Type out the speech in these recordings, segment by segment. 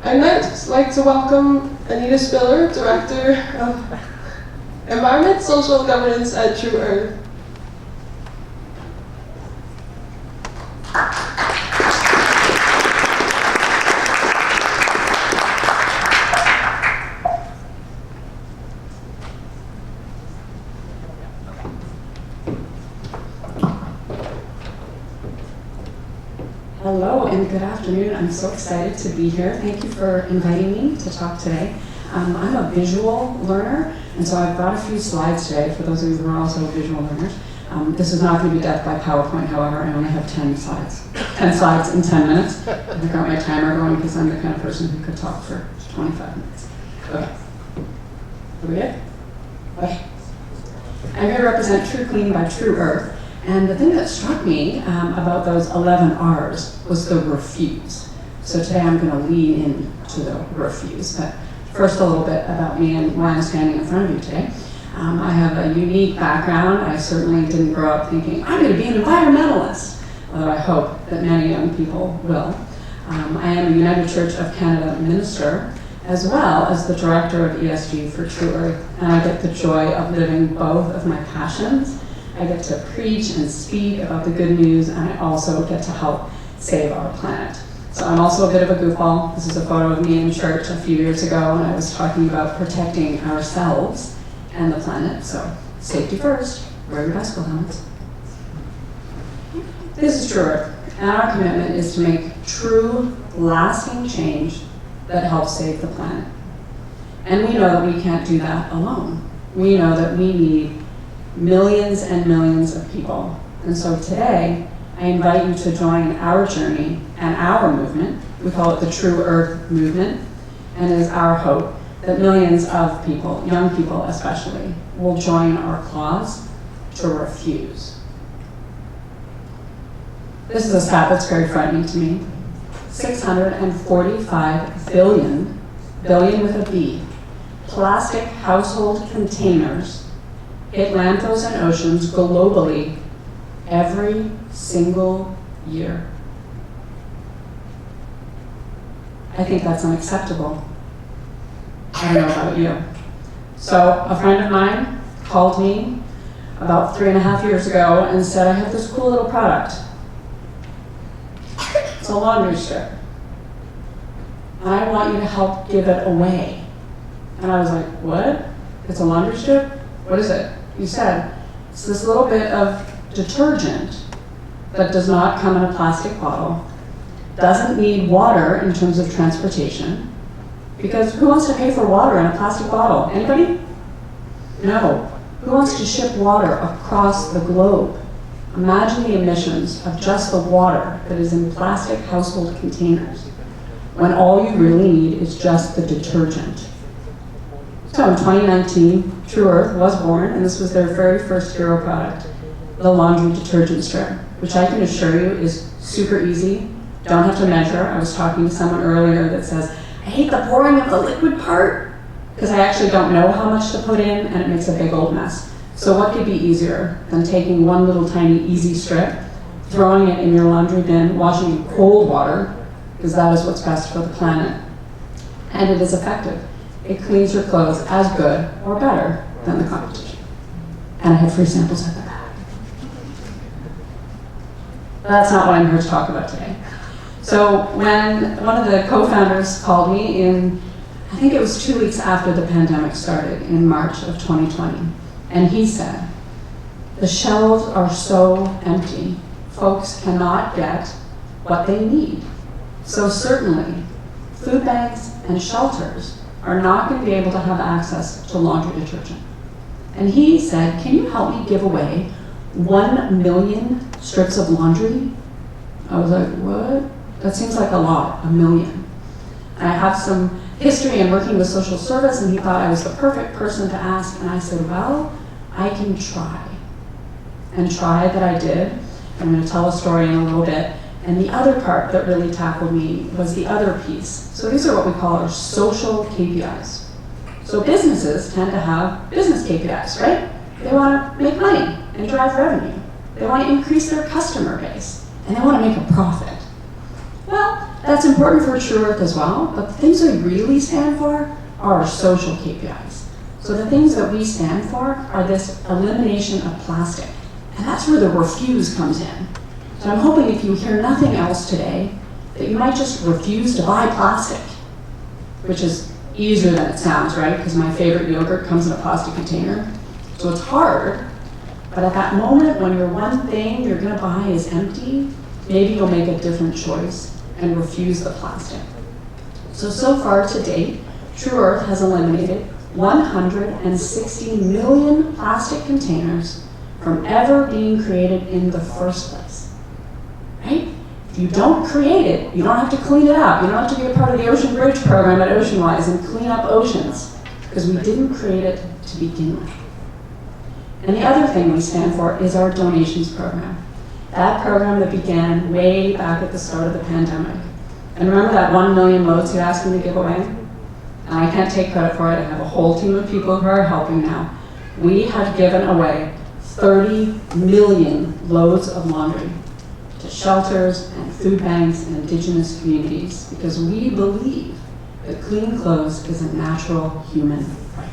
I'd next like to welcome Anita Spiller, Director of Environment, Social Governance at Tru Earth. Hello and good afternoon. I'm so excited to be here. Thank you for inviting me to talk today. I'm a visual learner, and so I've brought a few slides today for those of you who are also visual learners. This is not going to be death by PowerPoint, however. I only have 10 slides. 10 slides in 10 minutes. I've got my timer going because I'm the kind of person who could talk for 25 minutes. Okay. Are we good? Okay. I'm here to represent Tru Clean by Tru Earth. And the thing that struck me about those 11 R's was the refuse. So today I'm going to lean into the refuse. But first a little bit about me and why I'm standing in front of you today. I have a unique background. I certainly didn't grow up thinking, I'm going to be an environmentalist, although I hope that many young people will. I am a United Church of Canada minister, as well as the director of ESG for Tru Earth, and I get the joy of living both of my passions. I get to preach and speak about the good news, and I also get to help save our planet. So I'm also a bit of a goofball. This is a photo of me in church a few years ago, and I was talking about protecting ourselves and the planet. So safety first, wear your bicycle helmets. This is Tru Earth, and our commitment is to make true, lasting change that helps save the planet. And we know that we can't do that alone. We know that we need millions and millions of people. And so today, I invite you to join our journey and our movement. We call it the Tru Earth movement, and it is our hope that millions of people, young people especially, will join our cause to refuse. This is a stat that's very frightening to me. 645 billion with a B, plastic household containers hit landfills and oceans globally every single year. I think that's unacceptable. I don't know about you. So a friend of mine called me about 3.5 years ago and said, I have this cool little product. It's a laundry strip. And I want you to help give it away. And I was like, what? It's a laundry strip? What is it? You said, it's this little bit of detergent that does not come in a plastic bottle, doesn't need water in terms of transportation, because who wants to pay for water in a plastic bottle? Anybody? No. Who wants to ship water across the globe? Imagine the emissions of just the water that is in plastic household containers, when all you really need is just the detergent. So in 2019, Tru Earth was born, and this was their very first hero product, the laundry detergent strip, which I can assure you is super easy. Don't have to measure. I was talking to someone earlier that says, I hate the pouring of the liquid part, because I actually don't know how much to put in, and it makes a big old mess. So what could be easier than taking one little tiny easy strip, throwing it in your laundry bin, washing in cold water, because that is what's best for the planet. And it is effective. It cleans your clothes as good or better than the competition. And I have free samples at the back. But that's not what I'm here to talk about today. So when one of the co-founders called me in, I think it was 2 weeks after the pandemic started in March of 2020, and he said, the shelves are so empty, folks cannot get what they need. So certainly, food banks and shelters are not going to be able to have access to laundry detergent. And he said, can you help me give away 1 million strips of laundry? I was like, what? That seems like a lot, 1 million. And I have some history in working with social service, and he thought I was the perfect person to ask. And I said, well, I can try. And try that I did. I'm going to tell a story in a little bit. And the other part that really tackled me was the other piece. So these are what we call our social KPIs. So businesses tend to have business KPIs, right? They want to make money and drive revenue. They want to increase their customer base, and they want to make a profit. Well, That's important for Tru Earth as well, but the things we really stand for are our social KPIs. So the things that we stand for are this elimination of plastic. And that's where the refuse comes in. So I'm hoping if you hear nothing else today, that you might just refuse to buy plastic, which is easier than it sounds, right? Because my favorite yogurt comes in a plastic container. So it's hard, but at that moment when your one thing you're gonna buy is empty, maybe you'll make a different choice and refuse the plastic. So far to date, Tru Earth has eliminated 160 million plastic containers from ever being created in the first place, right? If you don't create it, you don't have to clean it up. You don't have to be a part of the Ocean Bridge program at Oceanwise and clean up oceans, because we didn't create it to begin with. And the other thing we stand for is our donations program. That program that began way back at the start of the pandemic. And remember that 1 million loads you asked me to give away? And I can't take credit for it. I have a whole team of people who are helping now. We have given away 30 million loads of laundry to shelters and food banks and indigenous communities, because we believe that clean clothes is a natural human right.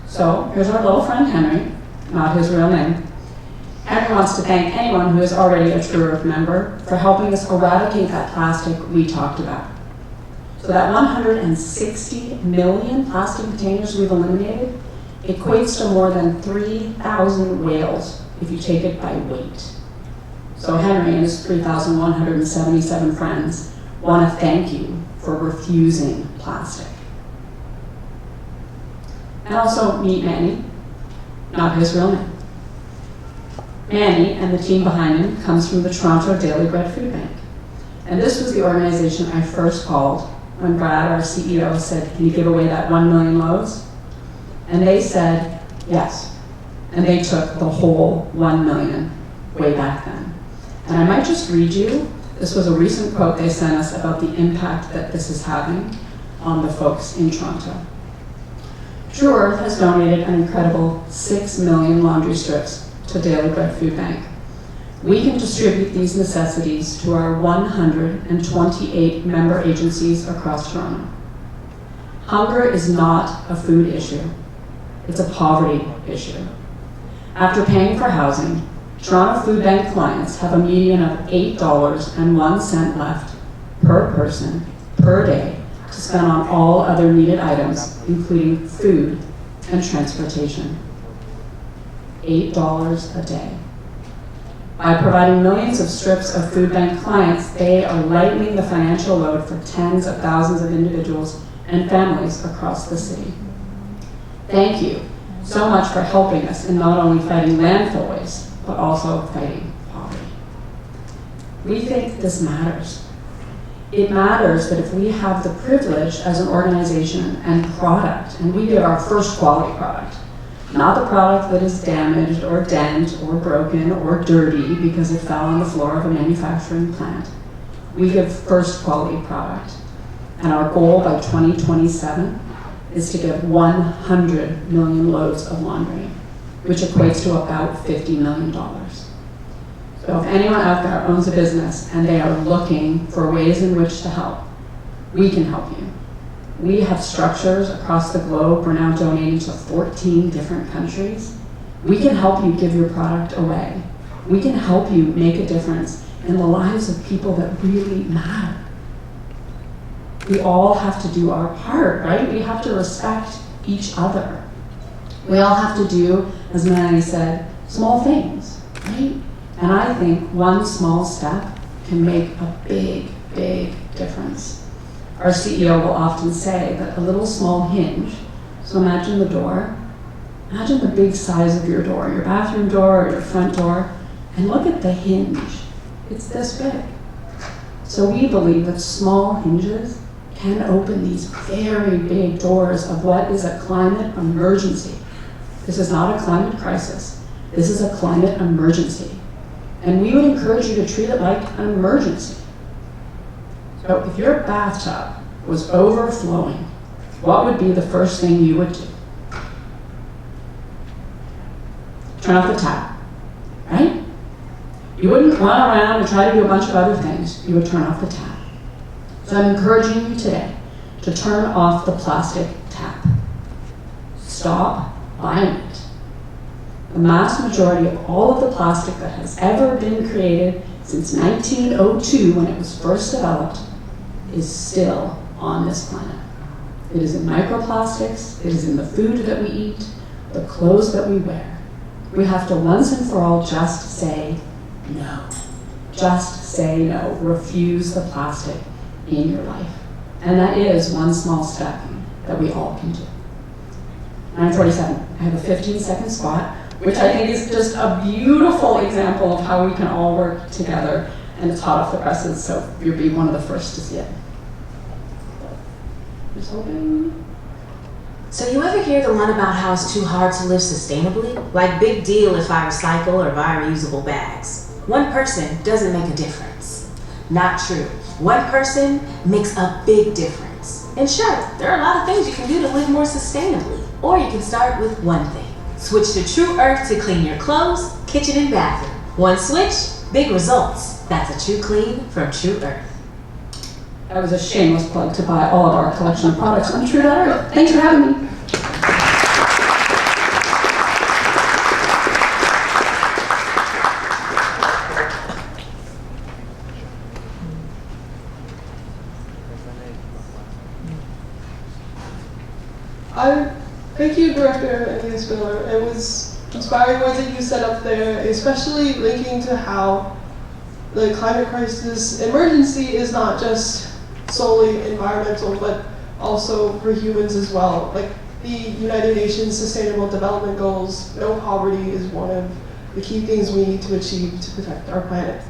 So here's our little friend Henry, not his real name. Henry wants to thank anyone who is already a Tru Earth member for helping us eradicate that plastic we talked about. So that 160 million plastic containers we've eliminated equates to more than 3,000 whales if you take it by weight. So Henry and his 3,177 friends want to thank you for refusing plastic. And also meet Manny, not his real name. Manny and the team behind him comes from the Toronto Daily Bread Food Bank. And this was the organization I first called when Brad, our CEO, said, can you give away that 1 million loads? And they said, yes. And they took the whole 1 million way back then. And I might just read you, this was a recent quote they sent us about the impact that this is having on the folks in Toronto. Tru Earth has donated an incredible 6 million laundry strips to Daily Bread Food Bank. We can distribute these necessities to our 128 member agencies across Toronto. Hunger is not a food issue, it's a poverty issue. After paying for housing, Toronto Food Bank clients have a median of $8.01 left per person per day to spend on all other needed items, including food and transportation. $8 a day. By providing millions of strips of food bank clients, they are lightening the financial load for tens of thousands of individuals and families across the city. Thank you so much for helping us in not only fighting landfill waste, but also fighting poverty. We think this matters. It matters that if we have the privilege as an organization and product, and we give our first quality product, not the product that is damaged or dent or broken or dirty because it fell on the floor of a manufacturing plant. We give first quality product. And our goal by 2027 is to give 100 million loads of laundry, which equates to about $50 million. So if anyone out there owns a business and they are looking for ways in which to help, we can help you. We have structures across the globe. We're now donating to 14 different countries. We can help you give your product away. We can help you make a difference in the lives of people that really matter. We all have to do our part, right? We have to respect each other. We all have to do, as Manny said, small things, right? And I think one small step can make a big, big difference. Our CEO will often say that a little small hinge, so imagine the door, imagine the big size of your door, your bathroom door or your front door, and look at the hinge. It's this big. So we believe that small hinges can open these very big doors of what is a climate emergency. This is not a climate crisis. This is a climate emergency. And we would encourage you to treat it like an emergency. So if your bathtub was overflowing, what would be the first thing you would do? Turn off the tap, right? You wouldn't run around and try to do a bunch of other things. end, you would turn off the tap. So I'm encouraging you today to turn off the plastic tap. Stop buying it. The vast majority of all of the plastic that has ever been created since 1902, when it was first developed, is still on this planet. It is in microplastics, it is in the food that we eat, the clothes that we wear. We have to once and for all just say no. Just say no. Refuse the plastic in your life. And that is one small step that we all can do. 9:47, I have a 15-second spot, which I think is just a beautiful example of how we can all work together, and it's hot off the presses, so you'll be one of the first to see it. Just hoping. So you ever hear the one about how it's too hard to live sustainably? Like, big deal if I recycle or buy reusable bags. One person doesn't make a difference. Not true. One person makes a big difference. And sure, there are a lot of things you can do to live more sustainably. Or you can start with one thing. Switch to Tru Earth to clean your clothes, kitchen, and bathroom. One switch, big results. That's a true clean from Tru Earth. That was a shameless plug to buy all of our collection of products on Tru Earth. Thanks for having me. Thank you, Director Anita Spiller. It was inspiring words that you set up there, especially linking to how the climate crisis emergency is not just solely environmental, but also for humans as well. Like the United Nations Sustainable Development Goals, no poverty is one of the key things we need to achieve to protect our planet.